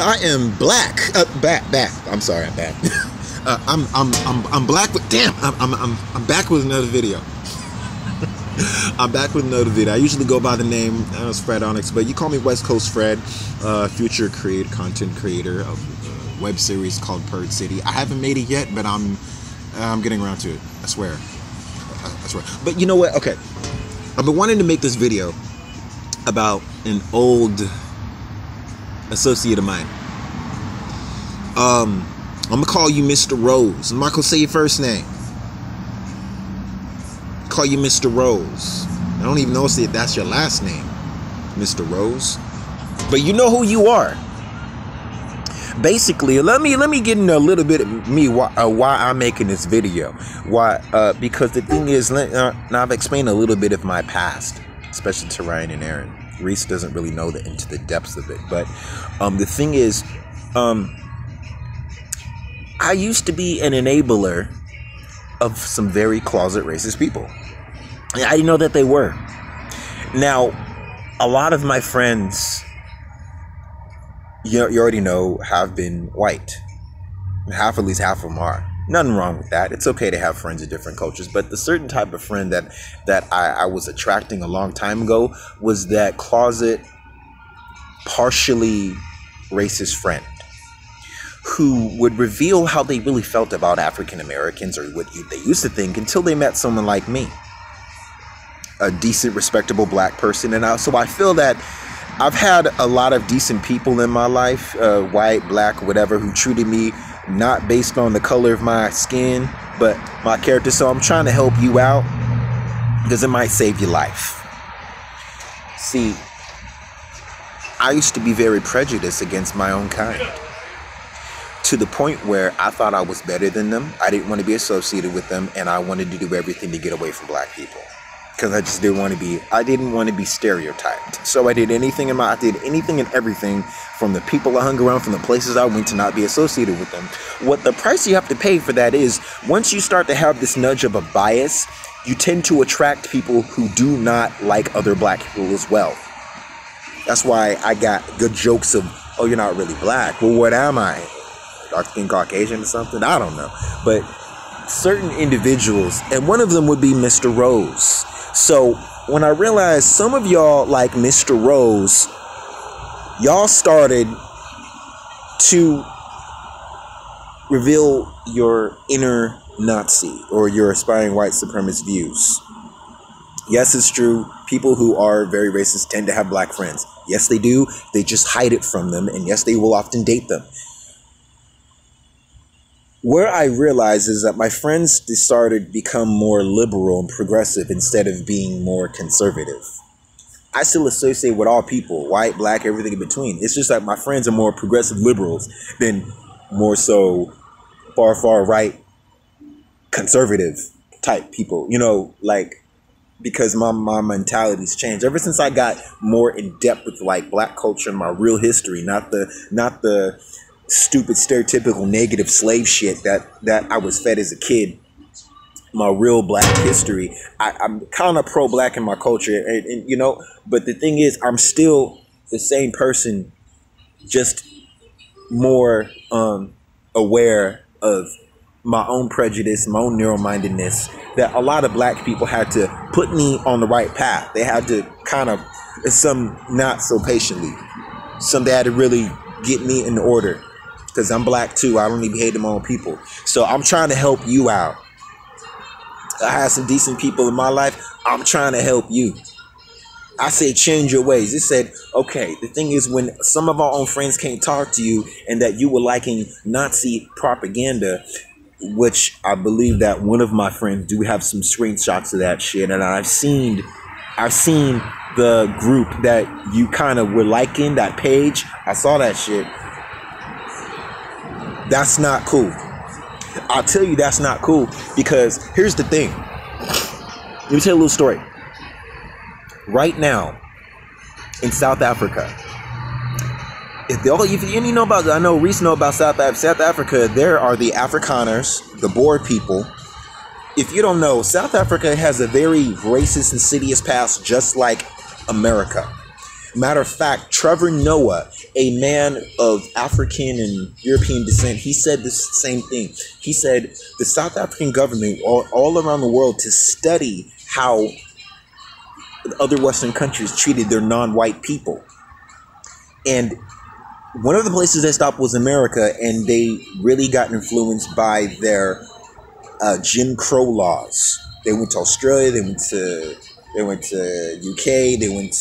I am black. Back. I'm sorry, I'm back. I'm black. Damn, I'm back with another video. I'm back with another video. I usually go by the name Fred Onyx, but you call me West Coast Fred. Future content creator of a web series called Purge City. I haven't made it yet, but I'm getting around to it. I swear. I swear. But you know what? Okay, I've been wanting to make this video about an old associate of mine. I'm gonna call you Mr. Rose. I'm not gonna say your first name. Call you Mr. Rose. I don't even know if that's your last name, Mr. Rose. But you know who you are. Basically, let me get into a little bit of me, why I'm making this video. Because the thing is, now I've explained a little bit of my past, especially to Ryan and Aaron. Reese doesn't really know into the depths of it, but the thing is, I used to be an enabler of some very closet racist people. I didn't know that they were. Now, a lot of my friends, you already know, have been white. At least half of them are. Nothing wrong with that. It's okay to have friends of different cultures, but the certain type of friend that I was attracting a long time ago was that closet, partially racist friend who would reveal how they really felt about African Americans, or what they used to think, until they met someone like me, a decent, respectable black person. And so I feel that I've had a lot of decent people in my life, white, black, whatever, who treated me not based on the color of my skin, but my character. So I'm trying to help you out because it might save your life. See, I used to be very prejudiced against my own kind, to the point where I thought I was better than them. I didn't want to be associated with them, and I wanted to do everything to get away from black people. Because I just didn't want to be stereotyped. So I did anything and everything, from the people I hung around, from the places I went, to not be associated with them. What the price you have to pay for that is, once you start to have this nudge of a bias, you tend to attract people who do not like other black people as well. That's why I got good jokes of, oh, you're not really black. Well, what am I? Dark skin Caucasian or something? I don't know. But certain individuals, and one of them would be Mr. Rose. So when I realized some of y'all, like Mr. Rose, y'all started to reveal your inner Nazi or your aspiring white supremacist views. Yes, it's true. People who are very racist tend to have black friends. Yes, they do. They just hide it from them. And yes, they will often date them. Where I realized is that my friends started to become more liberal and progressive instead of being more conservative. I still associate with all people, white, black, everything in between. It's just that my friends are more progressive liberals than more so far right conservative type people. You know, like, because my mentality's changed ever since I got more in depth with like black culture and my real history, not the stupid stereotypical negative slave shit that I was fed as a kid. My real black history. I'm kind of pro-black in my culture, and you know, but the thing is, I'm still the same person, just more aware of my own prejudice, my own narrow-mindedness, that a lot of black people had to put me on the right path. They had to kind of, some not so patiently, some they had to really get me in order. Because I'm black too. I don't even hate my own people. So I'm trying to help you out. I had some decent people in my life. I'm trying to help you. I say change your ways. It said, okay, the thing is, when some of our own friends can't talk to you and that you were liking Nazi propaganda, which I believe that one of my friends do have some screenshots of that shit, and I've seen the group that you kind of were liking, that page. I saw that shit. That's not cool. I'll tell you that's not cool, because here's the thing. Let me tell you a little story. Right now, in South Africa, I know Reese know about South Africa, there are the Afrikaners, the Boer people. If you don't know, South Africa has a very racist, insidious past, just like America. Matter of fact, Trevor Noah, a man of African and European descent, he said this same thing. He said the South African government all around the world to study how other Western countries treated their non-white people. And one of the places they stopped was America, and they really got influenced by their Jim Crow laws. They went to Australia, they went to UK, they went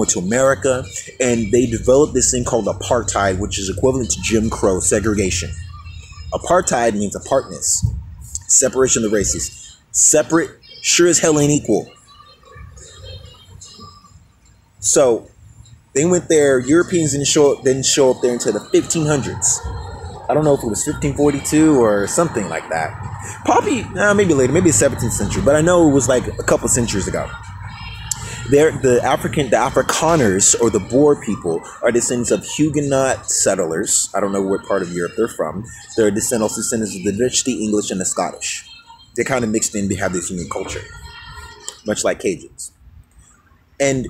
to America, and they developed this thing called apartheid, which is equivalent to Jim Crow segregation. Apartheid means apartness, separation of the races. Separate, sure as hell ain't equal. So they went there. Europeans didn't show up there until the 1500s. I don't know if it was 1542 or something like that. Probably, maybe later, maybe the 17th century. But I know it was like a couple centuries ago. The Afrikaners, or the Boer people, are descendants of Huguenot settlers. I don't know what part of Europe they're from. They're descendants of the Dutch, the English, and the Scottish. They're kind of mixed in. They have this unique culture, much like Cajuns. And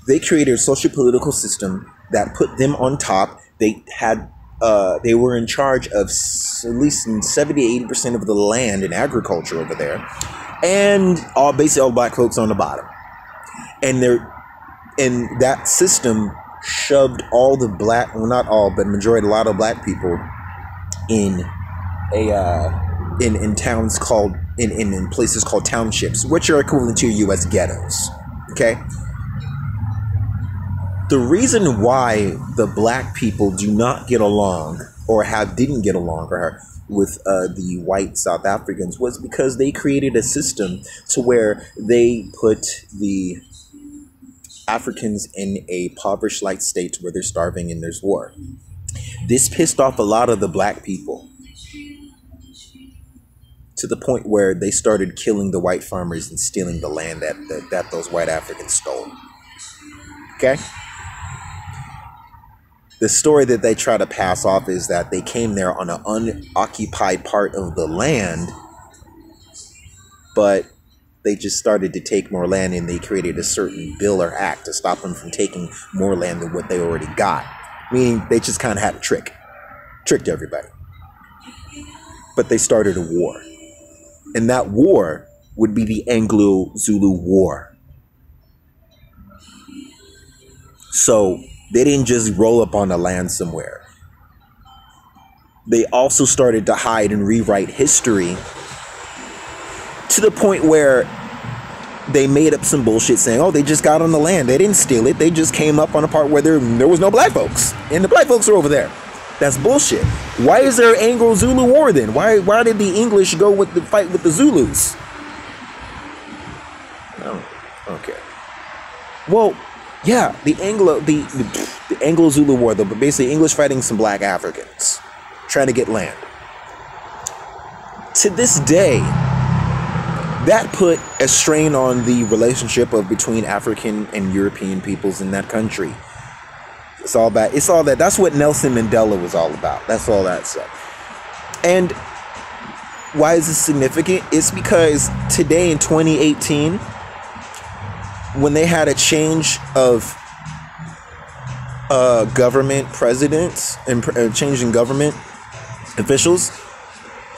they created a socio-political system that put them on top. They were in charge of at least 70-80% of the land and agriculture over there, and basically all black folks on the bottom. And that system shoved all the black, well, not all, but a lot of black people in towns called in places called townships, which are equivalent to your U.S. ghettos. Okay. The reason why the black people do not get along or didn't get along with the white South Africans was because they created a system to where they put the Africans in a impoverished-like state where they're starving and there's war. This pissed off a lot of the black people to the point where they started killing the white farmers and stealing the land that those white Africans stole. Okay? The story that they try to pass off is that they came there on an unoccupied part of the land, but they just started to take more land, and they created a certain bill or act to stop them from taking more land than what they already got. Meaning they just kind of had a tricked everybody. But they started a war. And that war would be the Anglo-Zulu War. So they didn't just roll up on the land somewhere. They also started to hide and rewrite history to the point where they made up some bullshit saying, oh, they just got on the land. They didn't steal it. They just came up on a part where there was no black folks. And the black folks are over there. That's bullshit. Why is there an Anglo-Zulu War then? Why did the English go with the fight with the Zulus? Oh, okay. Well, yeah, the Anglo-Zulu War, though, but basically English fighting some black Africans trying to get land. To this day, that put a strain on the relationship between African and European peoples in that country. It's all that. That's what Nelson Mandela was all about. That's all that stuff. And why is this significant? It's because today in 2018, when they had a change of government presidents and changing government officials,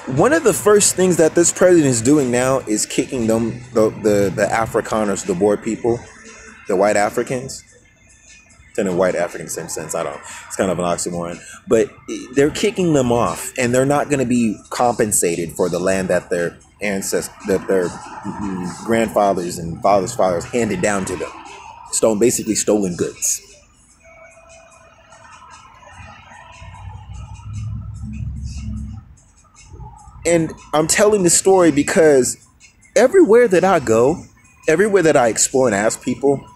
one of the first things that this president is doing now is kicking them, the Afrikaners, the Boer people, the white Africans. And white African, same sense. It's kind of an oxymoron, but they're kicking them off, and they're not going to be compensated for the land that their their grandfathers and fathers handed down to them. Basically stolen goods. And I'm telling this story because everywhere that I go, everywhere that I explore and ask people,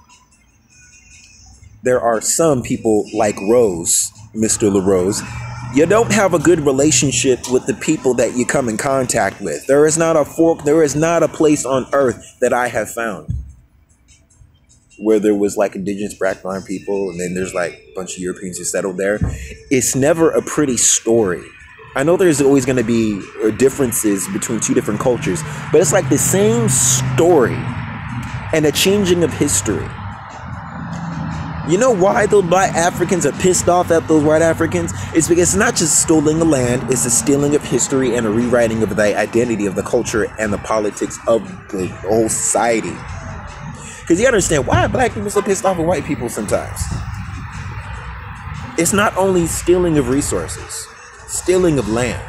there are some people like Rose, Mr. LaRose. You don't have a good relationship with the people that you come in contact with. There is not a place on earth that I have found where there was like indigenous background people and then there's like a bunch of Europeans who settled there. It's never a pretty story. I know there's always going to be differences between two different cultures, but it's like the same story and a changing of history. You know why those black Africans are pissed off at those white Africans? It's because it's not just stealing the land, it's a stealing of history and a rewriting of the identity of the culture and the politics of the whole society. Because you understand why are black people so pissed off at white people sometimes? It's not only stealing of resources, stealing of land.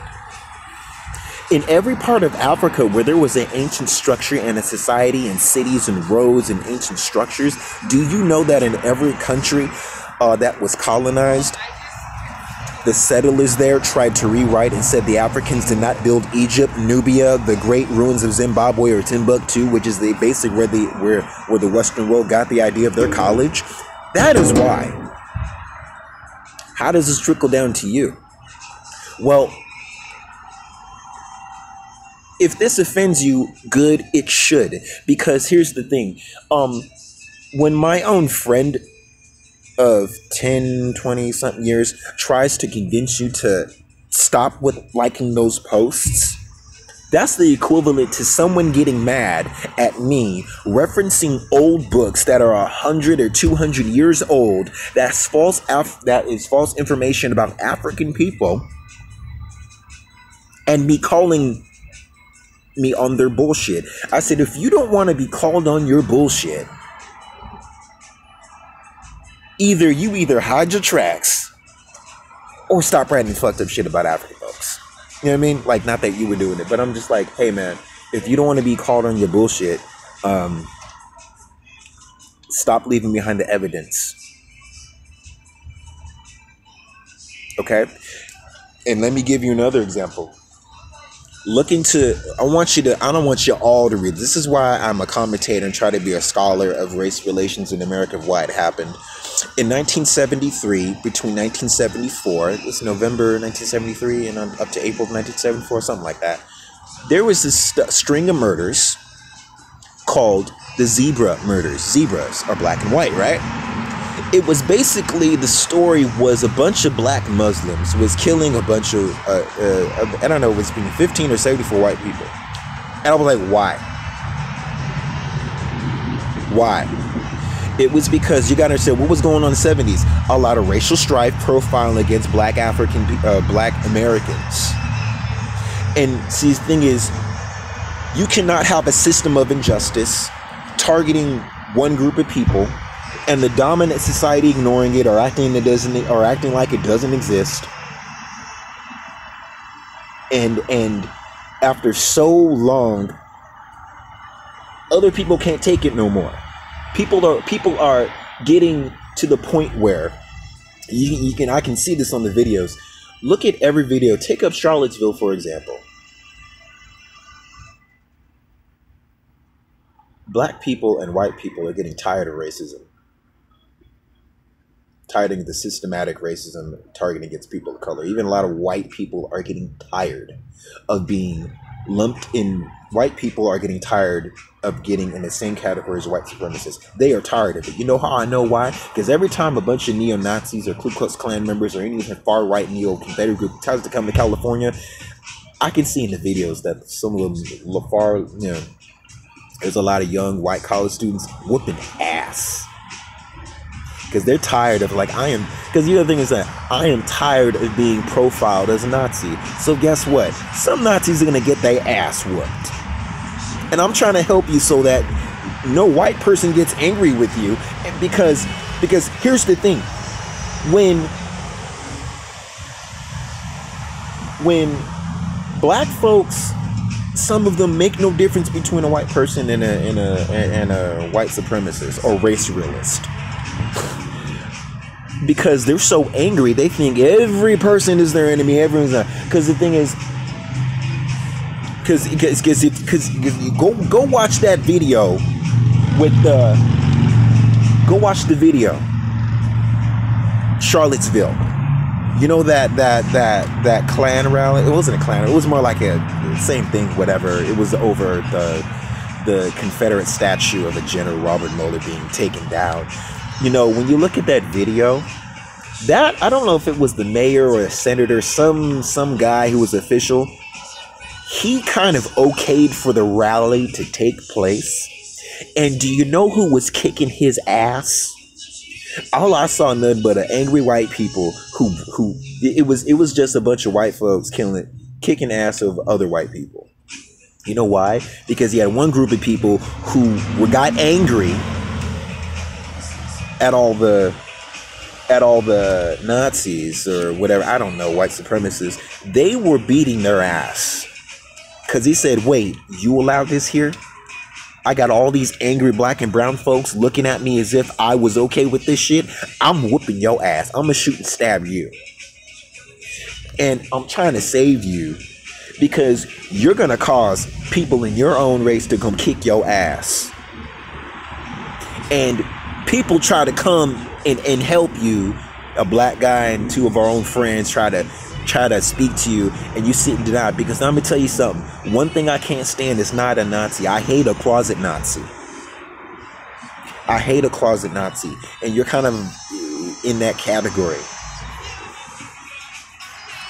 In every part of Africa where there was an ancient structure and a society and cities and roads and ancient structures, do you know that in every country that was colonized, the settlers there tried to rewrite and said the Africans did not build Egypt, Nubia, the great ruins of Zimbabwe or Timbuktu, which is the basic where the Western world got the idea of their college? That is why. How does this trickle down to you? Well, if this offends you, good, it should. Because here's the thing. When my own friend of 10, 20 something years tries to convince you to stop with liking those posts, that's the equivalent to someone getting mad at me referencing old books that are 100 or 200 years old that is false information about African people, and me calling me on their bullshit. I said, if you don't want to be called on your bullshit, either hide your tracks or stop writing fucked up shit about African folks. You know what I mean? Like, not that you were doing it, but I'm just like, hey man, if you don't want to be called on your bullshit, stop leaving behind the evidence. Okay? And let me give you another example. I don't want you all to read. This is why I'm a commentator and try to be a scholar of race relations in America, of why it happened. In 1973, between 1974, it was November 1973 and up to April of 1974, something like that, there was this string of murders called the Zebra murders. Zebras are black and white, right? It was basically, the story was a bunch of black Muslims was killing a bunch of, I don't know, it was between 15 or 74 white people. And I was like, why? Why? It was because, you gotta understand, what was going on in the 70s? A lot of racial strife, profiling against black black Americans. And see, the thing is, you cannot have a system of injustice targeting one group of people and the dominant society ignoring it or acting like it doesn't exist. And after so long, other people can't take it no more. People are getting to the point where I can see this on the videos. Look at every video. Take up Charlottesville, for example. Black people and white people are getting tired of racism. Tired of the systematic racism targeting against people of color. Even a lot of white people are getting tired of being lumped in. White people are getting tired of getting in the same category as white supremacists. They are tired of it. You know how I know why? Because every time a bunch of neo-Nazis or Ku Klux Klan members or any far-right neo-Confederate group tries to come to California, I can see in the videos that some of them, there's a lot of young white college students whooping ass. Because they're tired of, because the other thing is that I am tired of being profiled as a Nazi. So guess what? Some Nazis are going to get their ass whooped. And I'm trying to help you so that no white person gets angry with you. Because here's the thing. When black folks, some of them make no difference between a white person and a white supremacist or race realist. Because they're so angry, they think every person is their enemy. Everyone's not. Because the thing is, because go watch that video go watch the video. Charlottesville. You know that Klan rally? It wasn't a Klan. It was more like a same thing. Whatever. It was over the Confederate statue of the General Robert Mueller being taken down. You know, when you look at that video, that, I don't know if it was the mayor or a senator, some guy who was official, he kind of okayed for the rally to take place. And do you know who was kicking his ass? All I saw nothing but angry white people who it was just a bunch of white folks kicking ass of other white people. You know why? Because he had one group of people who got angry at all the Nazis or whatever, I don't know, white supremacists. They were beating their ass because he said, wait, you allowed this here? I got all these angry black and brown folks looking at me as if I was okay with this shit. I'm whooping your ass. I'm gonna shoot and stab you. And I'm trying to save you because you're gonna cause people in your own race to come kick your ass. And people try to come and help you. A black guy and two of our own friends try to speak to you, and you sit and deny. Because I'm gonna tell you something. One thing I can't stand is not a Nazi. I hate a closet Nazi. I hate a closet Nazi, and you're kind of in that category.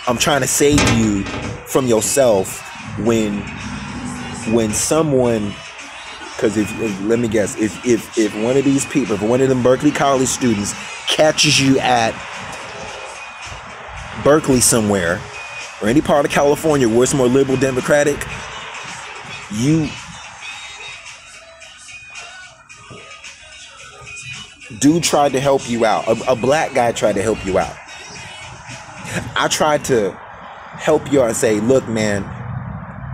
I'm trying to save you from yourself when someone. Because let me guess, if one of these people, if one of them Berkeley College students catches you at Berkeley somewhere, or any part of California where it's more liberal democratic, dude tried to help you out. A black guy tried to help you out. I tried to help you out and say, look, man,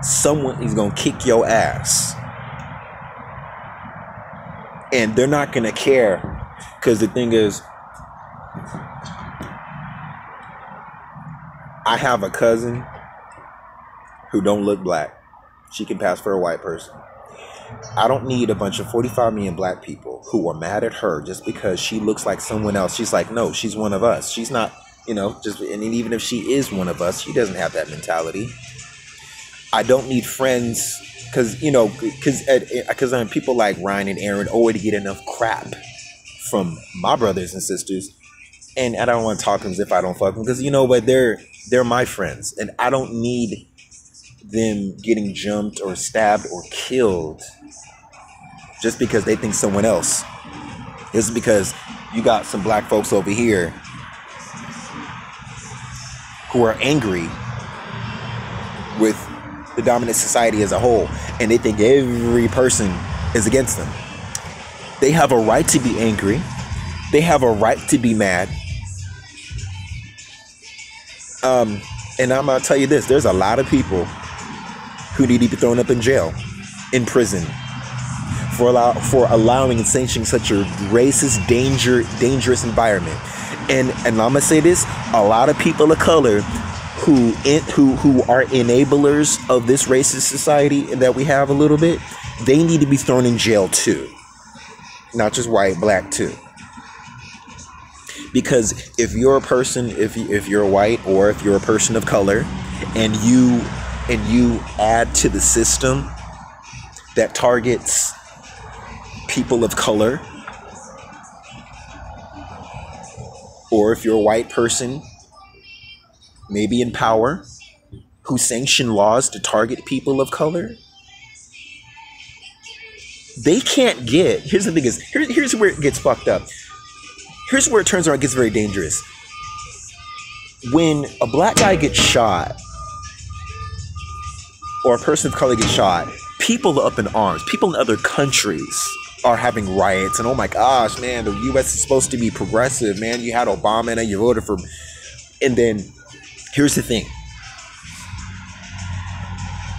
someone is going to kick your ass. And they're not going to care. Because the thing is, I have a cousin who don't look black. She can pass for a white person. I don't need a bunch of 45 million black people who are mad at her just because she looks like someone else. She's like, no, she's one of us. She's not, and even if she is one of us, she doesn't have that mentality. I don't need friends because people like Ryan and Aaron already get enough crap from my brothers and sisters. And I don't want to talk to them as if I don't fuck them because, but they're my friends. And I don't need them getting jumped or stabbed or killed just because they think someone else. It's because you got some black folks over here who are angry with the dominant society as a whole, and they think every person is against them. They have a right to be angry. They have a right to be mad. And I'm gonna tell you this: there's a lot of people who need to be thrown up in jail, in prison, for allowing and sanctioning such a racist, dangerous environment. And I'm gonna say this: a lot of people of color who are enablers of this racist society that we have a little bit, they need to be thrown in jail too, not just white, black too. Because if you're a person, if you're white or if you're a person of color, and you add to the system that targets people of color, or if you're a white person, maybe in power, who sanction laws to target people of color, they can't get. Here's the thing: here's where it gets fucked up. Here's where it turns out it gets very dangerous. When a black guy gets shot, or a person of color gets shot, people are up in arms. People in other countries are having riots, and oh my gosh, man, the U.S. is supposed to be progressive, man. You had Obama and you voted for, and then here's the thing.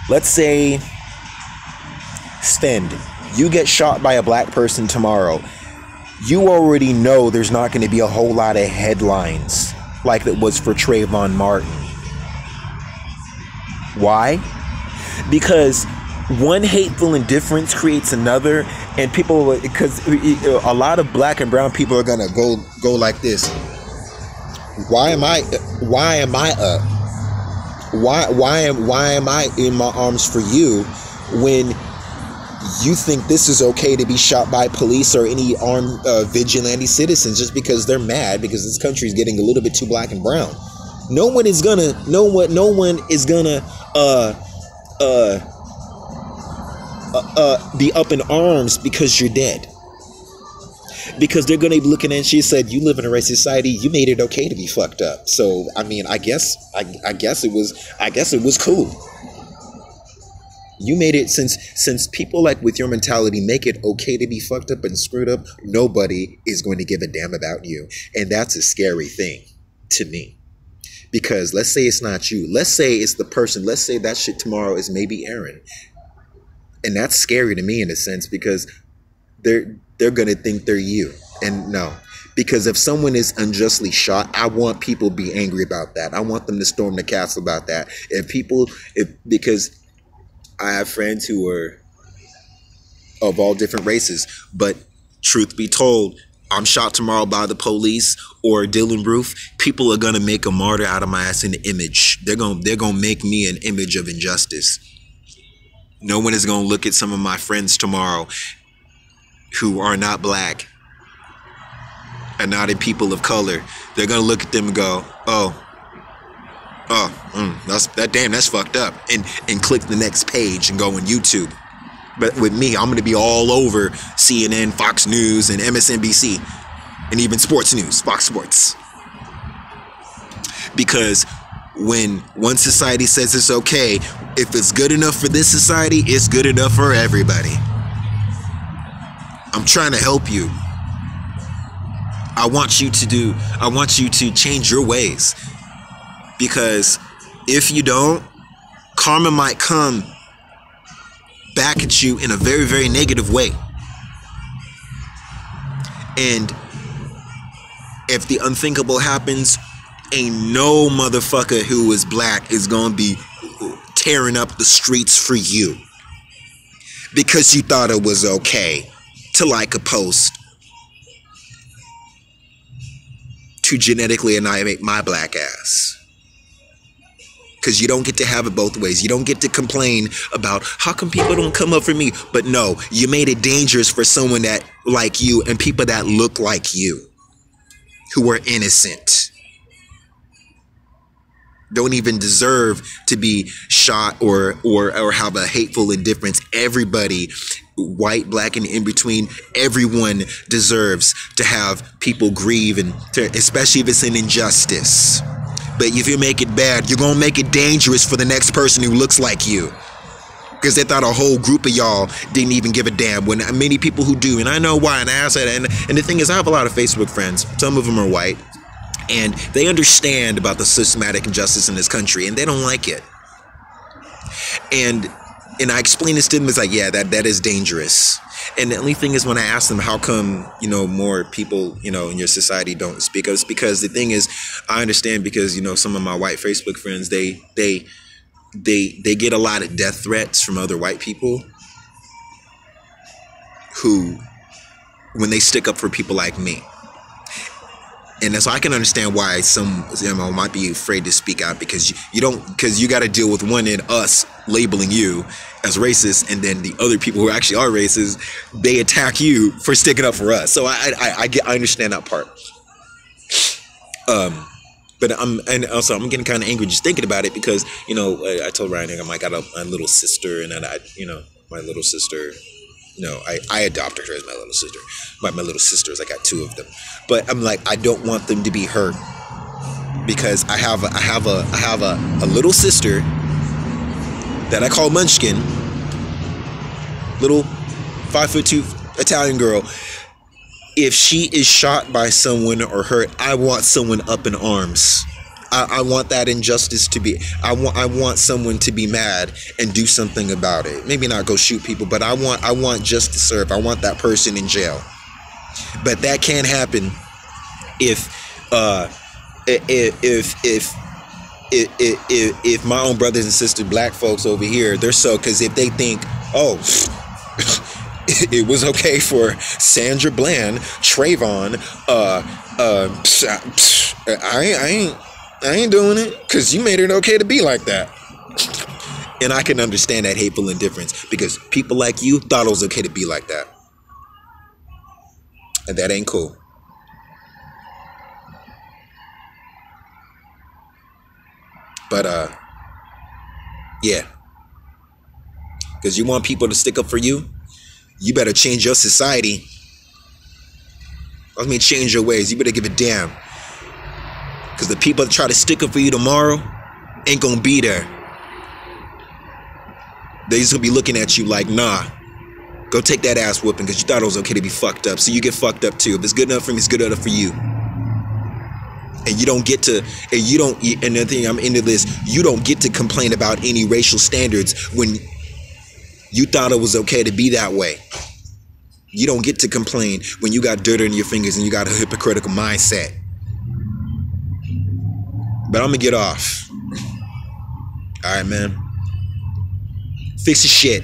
Let's say, Sven, you get shot by a black person tomorrow. You already know there's not going to be a whole lot of headlines like it was for Trayvon Martin. Why? Because one hateful indifference creates another, and people, because a lot of black and brown people are gonna go like this. Why am I up? Why am I in my arms for you when you think this is okay to be shot by police or any armed vigilante citizens just because they're mad because this country is getting a little bit too black and brown? No one is gonna be up in arms because you're dead. Because they're gonna be looking at and she said, you live in a racist society, you made it okay to be fucked up. So I mean, I guess it was cool. You made it, since people like with your mentality make it okay to be fucked up and screwed up, nobody is going to give a damn about you. And that's a scary thing to me. Because let's say it's not you. Let's say it's the person. Let's say that shit tomorrow is maybe Aaron. And that's scary to me in a sense, because they're gonna think they're you. And no. Because if someone is unjustly shot, I want people to be angry about that. I want them to storm the castle about that. Because I have friends who are of all different races, but truth be told, I'm shot tomorrow by the police or Dylan Roof, people are gonna make a martyr out of my ass in the image. They're gonna make me an image of injustice. No one is gonna look at some of my friends tomorrow who are not black and not people of color. They're gonna look at them and go, that's fucked up, and click the next page and go on YouTube. But with me, I'm gonna be all over CNN, Fox News, and MSNBC, and even sports news, Fox Sports. Because when one society says it's okay, if it's good enough for this society, it's good enough for everybody. I'm trying to help you. I want you to change your ways. Because if you don't, karma might come back at you in a very, very negative way. And if the unthinkable happens, ain't no motherfucker who is black is gonna be tearing up the streets for you because you thought it was okay to like a post to genetically annihilate my black ass. Because you don't get to have it both ways. You don't get to complain about how come people don't come up for me. But no, you made it dangerous for someone that like you and people that look like you who are innocent. Don't even deserve to be shot or have a hateful indifference. Everybody, white, black, and in between, everyone deserves to have people grieve, and especially if it's an injustice. But if you make it bad, you're gonna make it dangerous for the next person who looks like you. Because they thought a whole group of y'all didn't even give a damn, when many people who do, and I know why, and I ask that, and the thing is, I have a lot of Facebook friends. Some of them are white, and they understand about the systematic injustice in this country, and they don't like it. And I explain this to them, it's like, yeah, that is dangerous. And the only thing is, when I ask them, how come, more people, in your society don't speak up? It's because the thing is, I understand, because, some of my white Facebook friends, they get a lot of death threats from other white people who, when they stick up for people like me. And so I can understand why some might be afraid to speak out, because you got to deal with one in us labeling you as racist, and then the other people who actually are racist, they attack you for sticking up for us. So I understand that part. But I'm getting kind of angry just thinking about it, because I told Ryan I got a little sister, and then my little sister. I adopted her as my little sister. My little sisters, I got two of them. But I'm like, I don't want them to be hurt, because I have a little sister that I call Munchkin, little 5'2" Italian girl. If she is shot by someone or hurt, I want someone up in arms. I want that injustice to be. I want someone to be mad and do something about it. Maybe not go shoot people, but I want justice served. I want that person in jail. But that can't happen if my own brothers and sisters, black folks over here, they're so, because if they think, it was okay for Sandra Bland, Trayvon, I ain't doing it, because you made it okay to be like that. And I can understand that hateful indifference, because people like you thought it was okay to be like that. And that ain't cool. But, yeah. because you want people to stick up for you, you better change your society. I mean, change your ways. You better give a damn. Because the people that try to stick up for you tomorrow ain't gonna be there. They just gonna be looking at you like, nah, go take that ass whooping because you thought it was okay to be fucked up. So you get fucked up too. If it's good enough for me, it's good enough for you. And you don't get to, and you don't, and the thing I'm into this, you don't get to complain about any racial standards when you thought it was okay to be that way. You don't get to complain when you got dirt on your fingers and you got a hypocritical mindset. But I'm gonna get off. All right, man. Fix your shit.